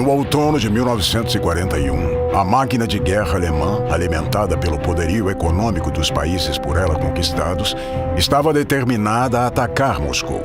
No outono de 1941, a máquina de guerra alemã, alimentada pelo poderio econômico dos países por ela conquistados, estava determinada a atacar Moscou.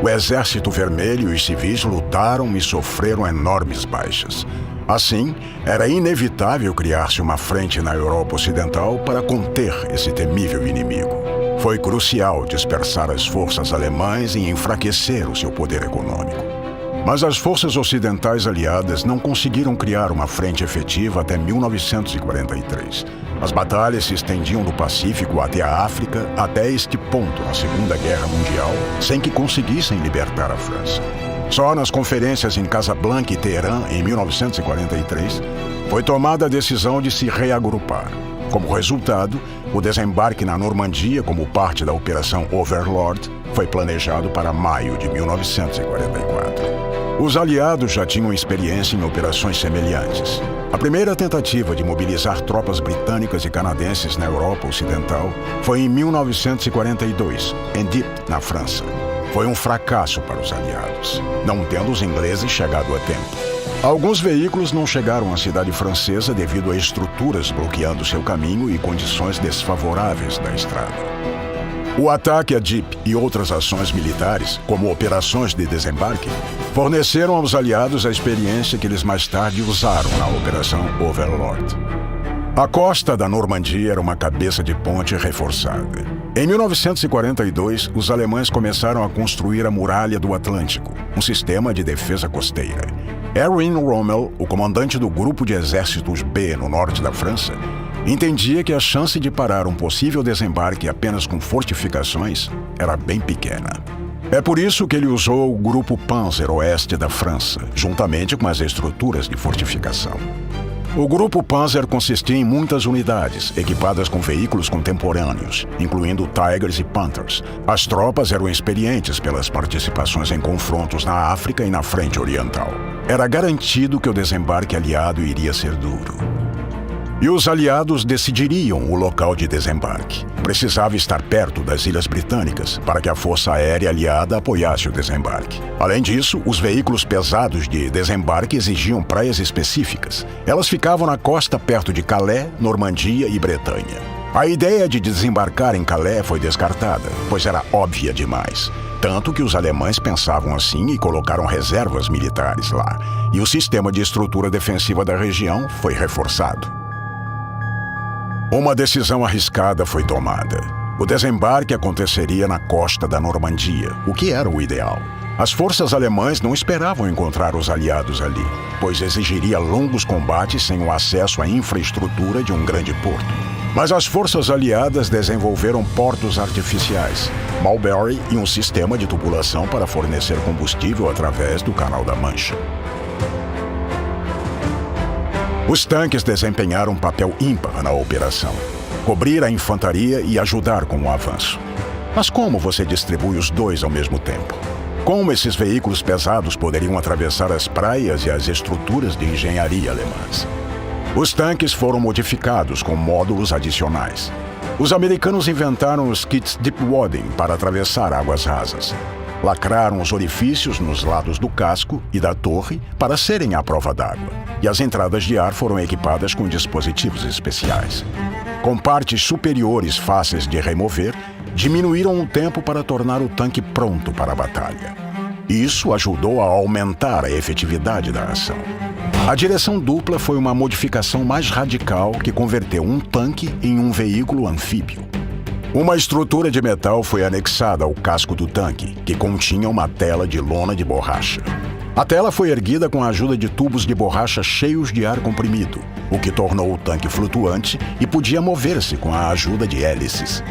O Exército Vermelho e os civis lutaram e sofreram enormes baixas. Assim, era inevitável criar-se uma frente na Europa Ocidental para conter esse temível inimigo. Foi crucial dispersar as forças alemãs e enfraquecer o seu poder econômico. Mas as forças ocidentais aliadas não conseguiram criar uma frente efetiva até 1943. As batalhas se estendiam do Pacífico até a África, até este ponto na Segunda Guerra Mundial, sem que conseguissem libertar a França. Só nas conferências em Casablanca e Teherã, em 1943, foi tomada a decisão de se reagrupar. Como resultado, o desembarque na Normandia, como parte da Operação Overlord, foi planejado para maio de 1944. Os aliados já tinham experiência em operações semelhantes. A primeira tentativa de mobilizar tropas britânicas e canadenses na Europa Ocidental foi em 1942, em Dieppe, na França. Foi um fracasso para os aliados, não tendo os ingleses chegado a tempo. Alguns veículos não chegaram à cidade francesa devido a estruturas bloqueando seu caminho e condições desfavoráveis da estrada. O ataque a Dieppe e outras ações militares, como operações de desembarque, forneceram aos aliados a experiência que eles mais tarde usaram na Operação Overlord. A costa da Normandia era uma cabeça de ponte reforçada. Em 1942, os alemães começaram a construir a Muralha do Atlântico, um sistema de defesa costeira. Erwin Rommel, o comandante do Grupo de Exércitos B no norte da França, entendia que a chance de parar um possível desembarque apenas com fortificações era bem pequena. É por isso que ele usou o Grupo Panzer Oeste da França, juntamente com as estruturas de fortificação. O Grupo Panzer consistia em muitas unidades, equipadas com veículos contemporâneos, incluindo Tigers e Panthers. As tropas eram experientes pelas participações em confrontos na África e na Frente Oriental. Era garantido que o desembarque aliado iria ser duro. E os aliados decidiriam o local de desembarque. Precisava estar perto das Ilhas Britânicas para que a Força Aérea Aliada apoiasse o desembarque. Além disso, os veículos pesados de desembarque exigiam praias específicas. Elas ficavam na costa perto de Calais, Normandia e Bretanha. A ideia de desembarcar em Calais foi descartada, pois era óbvia demais. Tanto que os alemães pensavam assim e colocaram reservas militares lá. E o sistema de estrutura defensiva da região foi reforçado. Uma decisão arriscada foi tomada. O desembarque aconteceria na costa da Normandia, o que era o ideal. As forças alemãs não esperavam encontrar os aliados ali, pois exigiria longos combates sem o acesso à infraestrutura de um grande porto. Mas as forças aliadas desenvolveram portos artificiais, Mulberry e um sistema de tubulação para fornecer combustível através do Canal da Mancha. Os tanques desempenharam um papel ímpar na operação, cobrir a infantaria e ajudar com o avanço. Mas como você distribui os dois ao mesmo tempo? Como esses veículos pesados poderiam atravessar as praias e as estruturas de engenharia alemãs? Os tanques foram modificados com módulos adicionais. Os americanos inventaram os kits Deep Wadding para atravessar águas rasas. Lacraram os orifícios nos lados do casco e da torre para serem à prova d'água, e as entradas de ar foram equipadas com dispositivos especiais. Com partes superiores fáceis de remover, diminuíram o tempo para tornar o tanque pronto para a batalha. Isso ajudou a aumentar a efetividade da ação. A direção dupla foi uma modificação mais radical que converteu um tanque em um veículo anfíbio. Uma estrutura de metal foi anexada ao casco do tanque, que continha uma tela de lona de borracha. A tela foi erguida com a ajuda de tubos de borracha cheios de ar comprimido, o que tornou o tanque flutuante e podia mover-se com a ajuda de hélices.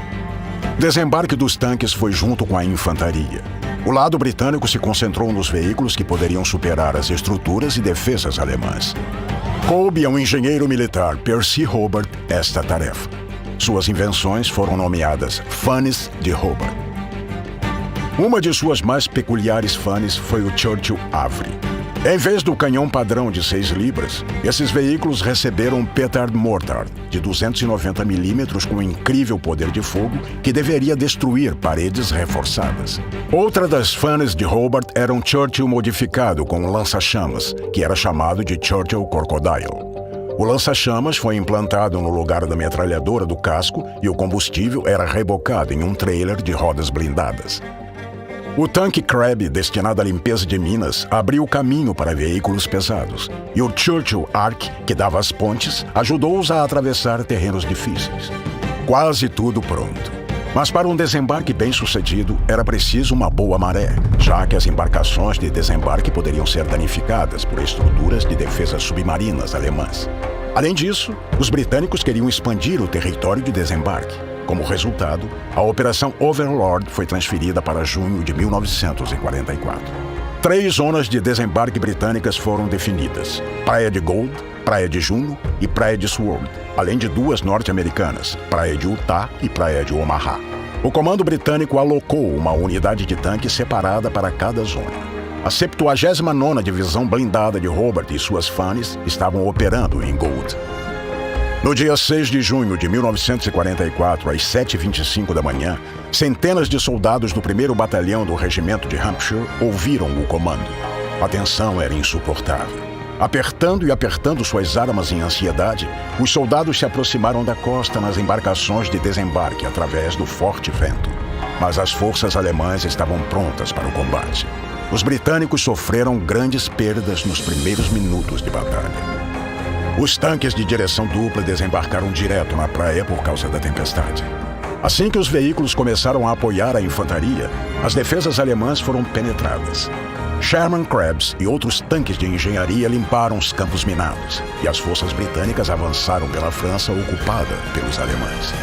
O desembarque dos tanques foi junto com a infantaria. O lado britânico se concentrou nos veículos que poderiam superar as estruturas e defesas alemãs. Coube ao engenheiro militar Percy Hobart esta tarefa. Suas invenções foram nomeadas Fanes de Hobart. Uma de suas mais peculiares fanes foi o Churchill Avery. Em vez do canhão padrão de 6 libras, esses veículos receberam um petard mortar de 290 milímetros com incrível poder de fogo que deveria destruir paredes reforçadas. Outra das fanes de Hobart era um Churchill modificado com um lança-chamas, que era chamado de Churchill Crocodile. O lança-chamas foi implantado no lugar da metralhadora do casco e o combustível era rebocado em um trailer de rodas blindadas. O tanque Crabbe, destinado à limpeza de minas, abriu caminho para veículos pesados, e o Churchill Ark, que dava as pontes, ajudou-os a atravessar terrenos difíceis. Quase tudo pronto. Mas para um desembarque bem-sucedido, era preciso uma boa maré, já que as embarcações de desembarque poderiam ser danificadas por estruturas de defesa submarinas alemãs. Além disso, os britânicos queriam expandir o território de desembarque. Como resultado, a Operação Overlord foi transferida para junho de 1944. 3 zonas de desembarque britânicas foram definidas: Praia de Gold, Praia de Juno e Praia de Sword, além de 2 norte-americanas, Praia de Utah e Praia de Omaha. O comando britânico alocou uma unidade de tanque separada para cada zona. A 79ª Divisão Blindada de Hobart e suas fanes estavam operando em Gold. No dia 6 de junho de 1944, às 7h25 da manhã, centenas de soldados do 1º Batalhão do Regimento de Hampshire ouviram o comando. A tensão era insuportável. Apertando e apertando suas armas em ansiedade, os soldados se aproximaram da costa nas embarcações de desembarque através do forte vento. Mas as forças alemãs estavam prontas para o combate. Os britânicos sofreram grandes perdas nos primeiros minutos de batalha. Os tanques de direção dupla desembarcaram direto na praia por causa da tempestade. Assim que os veículos começaram a apoiar a infantaria, as defesas alemãs foram penetradas. Sherman Crabs e outros tanques de engenharia limparam os campos minados, e as forças britânicas avançaram pela França ocupada pelos alemães.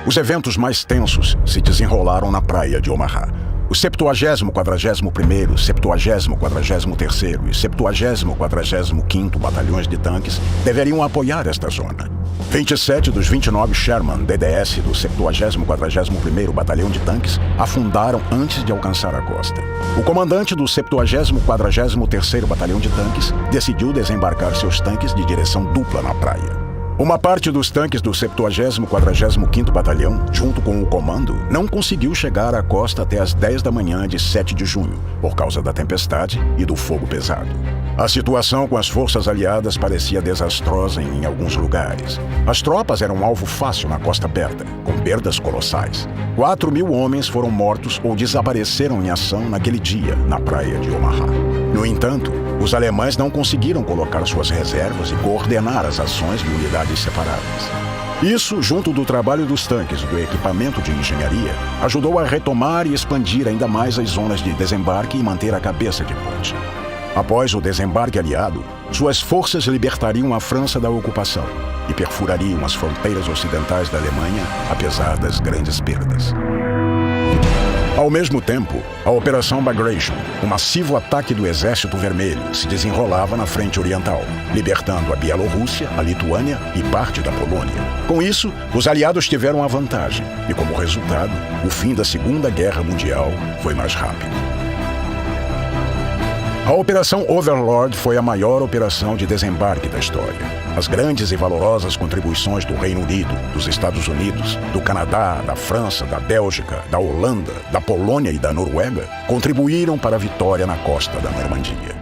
Os eventos mais tensos se desenrolaram na praia de Omaha. O 70º, 41º, 70º, 43º e 70º, 45º batalhões de tanques deveriam apoiar esta zona. 27 dos 29 Sherman DDS do 70º, 41º Batalhão de Tanques afundaram antes de alcançar a costa. O comandante do 70º, 43º Batalhão de Tanques decidiu desembarcar seus tanques de direção dupla na praia. Uma parte dos tanques do 70º, 45º Batalhão, junto com o comando, não conseguiu chegar à costa até as 10 da manhã de 7 de junho, por causa da tempestade e do fogo pesado. A situação com as forças aliadas parecia desastrosa em alguns lugares. As tropas eram um alvo fácil na costa aberta, com perdas colossais. 4.000 homens foram mortos ou desapareceram em ação naquele dia, na praia de Omaha. No entanto, os alemães não conseguiram colocar suas reservas e coordenar as ações de unidades separadas. Isso, junto do trabalho dos tanques e do equipamento de engenharia, ajudou a retomar e expandir ainda mais as zonas de desembarque e manter a cabeça de ponte. Após o desembarque aliado, suas forças libertariam a França da ocupação e perfurariam as fronteiras ocidentais da Alemanha, apesar das grandes perdas. Ao mesmo tempo, a Operação Bagration, um massivo ataque do Exército Vermelho, se desenrolava na frente oriental, libertando a Bielorrússia, a Lituânia e parte da Polônia. Com isso, os aliados tiveram a vantagem e, como resultado, o fim da Segunda Guerra Mundial foi mais rápido. A Operação Overlord foi a maior operação de desembarque da história. As grandes e valorosas contribuições do Reino Unido, dos Estados Unidos, do Canadá, da França, da Bélgica, da Holanda, da Polônia e da Noruega contribuíram para a vitória na costa da Normandia.